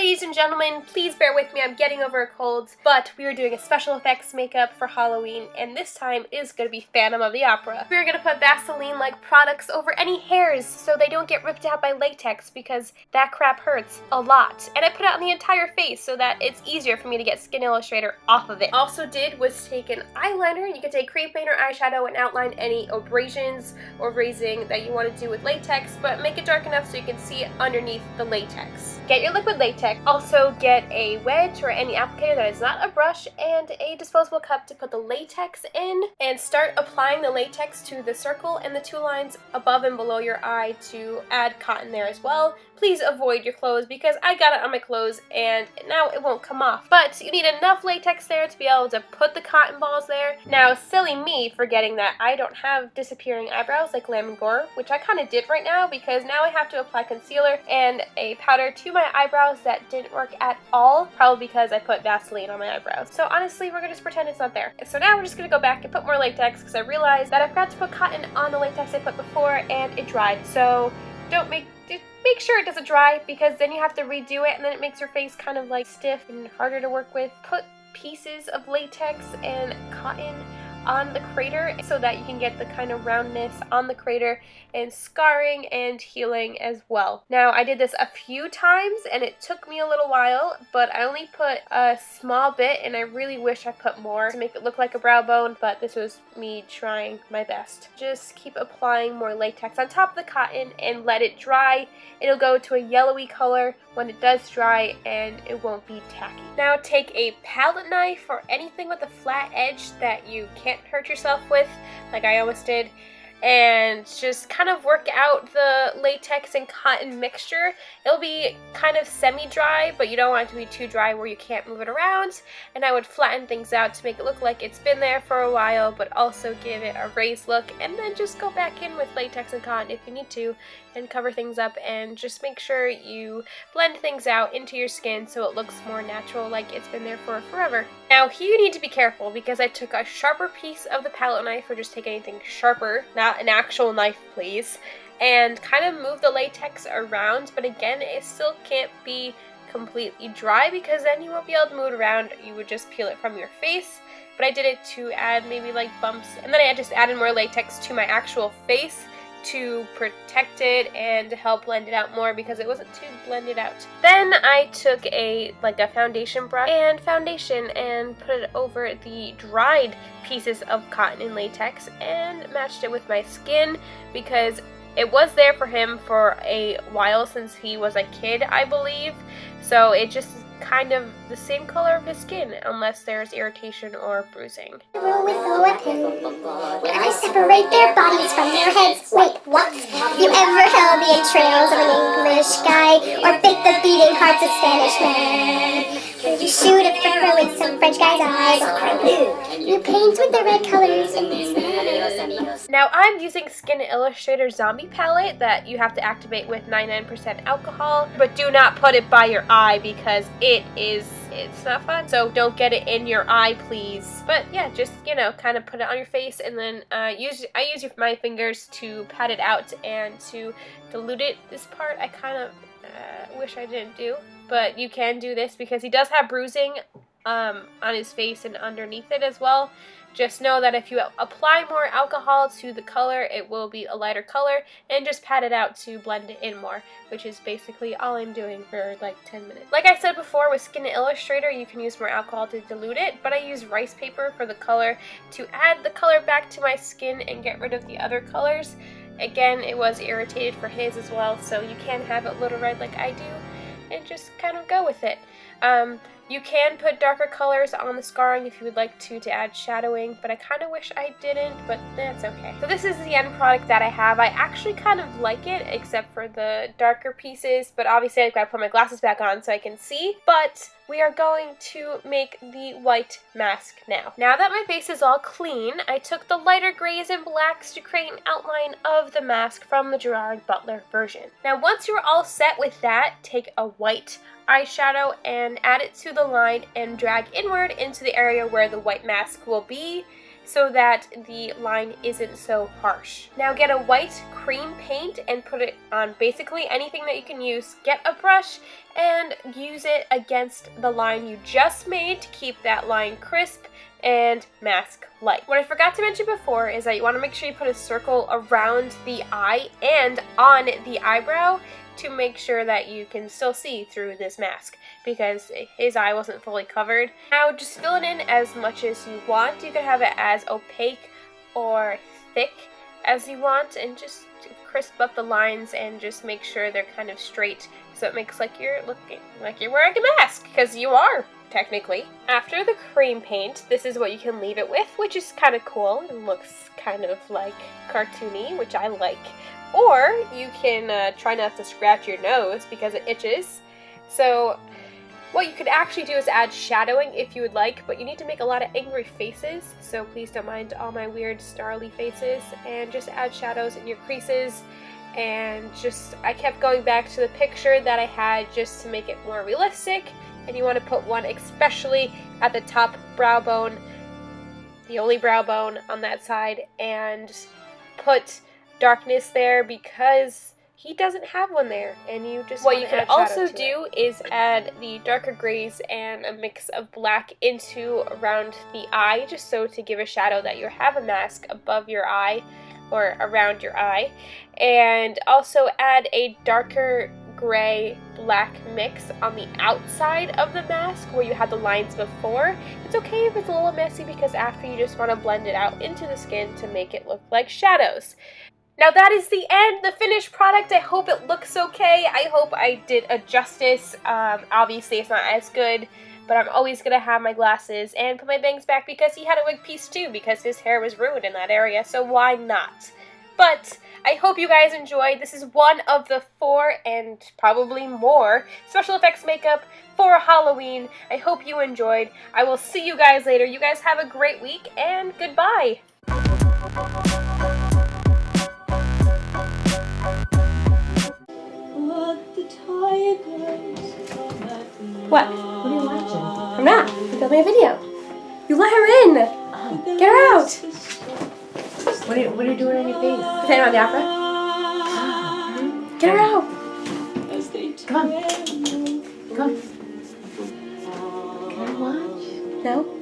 Ladies and gentlemen, please bear with me, I'm getting over a cold, but we are doing a special effects makeup for Halloween, and this time is going to be Phantom of the Opera. We're going to put Vaseline-like products over any hairs so they don't get ripped out by latex, because that crap hurts a lot. And I put it on the entire face so that it's easier for me to get Skin Illustrator off of it. Also did was take an eyeliner. You can take cream paint or eyeshadow and outline any abrasions or raising that you want to do with latex, but make it dark enough so you can see underneath the latex. Get your liquid latex. Also get a wedge or any applicator that is not a brush and a disposable cup to put the latex in, and start applying the latex to the circle and the two lines above and below your eye to add cotton there as well. Please avoid your clothes because I got it on my clothes and now it won't come off. But you need enough latex there to be able to put the cotton balls there. Now, silly me forgetting that I don't have disappearing eyebrows like Lamb and Gore, which I kind of did right now because now I have to apply concealer and a powder to my eyebrows that didn't work at all, probably because I put Vaseline on my eyebrows. So honestly, we're gonna just pretend it's not there. So now we're just gonna go back and put more latex because I realized that I forgot to put cotton on the latex I put before and it dried. So make sure it doesn't dry because then you have to redo it and then it makes your face kind of like stiff and harder to work with. Put pieces of latex and cotton on the crater so that you can get the kind of roundness on the crater and scarring and healing as well. Now, I did this a few times and it took me a little while, but I only put a small bit and I really wish I put more to make it look like a brow bone, but this was me trying my best. Just keep applying more latex on top of the cotton and let it dry. It'll go to a yellowy color when it does dry and it won't be tacky. Now take a palette knife or anything with a flat edge that you can't hurt yourself with, like I almost did, and just kind of work out the latex and cotton mixture. It'll be kind of semi-dry, but you don't want it to be too dry where you can't move it around, and I would flatten things out to make it look like it's been there for a while, but also give it a raised look, and then just go back in with latex and cotton if you need to, and cover things up, and just make sure you blend things out into your skin so it looks more natural, like it's been there for forever. Now here you need to be careful because I took a sharper piece of the palette knife, or just take anything sharper, not an actual knife please, and kind of move the latex around, but again it still can't be completely dry because then you won't be able to move it around, you would just peel it from your face. But I did it to add maybe like bumps, and then I just added more latex to my actual face to protect it and to help blend it out more because it wasn't too blended out. Then I took a foundation brush and foundation and put it over the dried pieces of cotton and latex and matched it with my skin because it was there for him for a while since he was a kid, I believe. So it just kind of the same color of his skin unless there's irritation or bruising. With a weapon, when I separate their bodies from their heads. Wait, what? You ever held the entrails of an English guy or bit the beating hearts of Spanish men? Could you shoot a furrow in some French guy's eyes? You paint with the red colors in this. Now I'm using Skin Illustrator Zombie Palette that you have to activate with 99% alcohol, but do not put it by your eye because it's not fun, so don't get it in your eye please. But yeah, just kind of put it on your face and then I use my fingers to pat it out and to dilute it. This part I kind of wish I didn't do, but you can do this because he does have bruising on his face and underneath it as well. Just know that if you apply more alcohol to the color, it will be a lighter color, and just pat it out to blend it in more, which is basically all I'm doing for like 10 minutes. Like I said before, with Skin Illustrator, you can use more alcohol to dilute it, but I use rice paper for the color to add the color back to my skin and get rid of the other colors. Again, it was irritated for his as well, so you can have it a little red like I do, and just kind of go with it. You can put darker colors on the scarring if you would like to add shadowing, but I kind of wish I didn't, but that's okay. So this is the end product that I have. I actually kind of like it, except for the darker pieces, but obviously I've got to put my glasses back on so I can see. But we are going to make the white mask now. Now that my base is all clean, I took the lighter grays and blacks to create an outline of the mask from the Gerard Butler version. Now once you're all set with that, take a white eyeshadow and add it to the line and drag inward into the area where the white mask will be. so that the line isn't so harsh. Now get a white cream paint and put it on basically anything that you can use. Get a brush and use it against the line you just made to keep that line crisp and mask light. What I forgot to mention before is that you want to make sure you put a circle around the eye and on the eyebrow to make sure that you can still see through this mask, because his eye wasn't fully covered. Now just fill it in as much as you want. You can have it as opaque or thick as you want, and just crisp up the lines and just make sure they're kind of straight, so it makes like you're looking like you're wearing a mask, because you are technically. After the cream paint, this is what you can leave it with, which is kind of cool and looks kind of like cartoony, which I like. Or you can try not to scratch your nose because it itches. So what you could actually do is add shadowing if you would like, but you need to make a lot of angry faces, so please don't mind all my weird snarly faces, and just add shadows in your creases. And just, I kept going back to the picture that I had just to make it more realistic, and you want to put one especially at the top brow bone, the only brow bone on that side, and put darkness there because he doesn't have one there, and you just what you could also do is add the darker grays and a mix of black into around the eye, just so to give a shadow that you have a mask above your eye or around your eye, and also add a darker gray black mix on the outside of the mask where you had the lines before. It's okay if it's a little messy, because after you just want to blend it out into the skin to make it look like shadows. Now that is the end, the finished product. I hope it looks okay. I hope I did a justice. Obviously it's not as good, but I'm always going to have my glasses and put my bangs back because he had a wig piece too, because his hair was ruined in that area, so why not? But I hope you guys enjoyed. This is one of the 4 and probably more special effects makeup for Halloween. I hope you enjoyed. I will see you guys later. You guys have a great week, and goodbye. What? What are you watching? I'm not. You filmed me a video. You let her in. Get her out. What are you doing on your face? Phantom of the Opera. Get her out. Come on. Come on. Can I watch? No.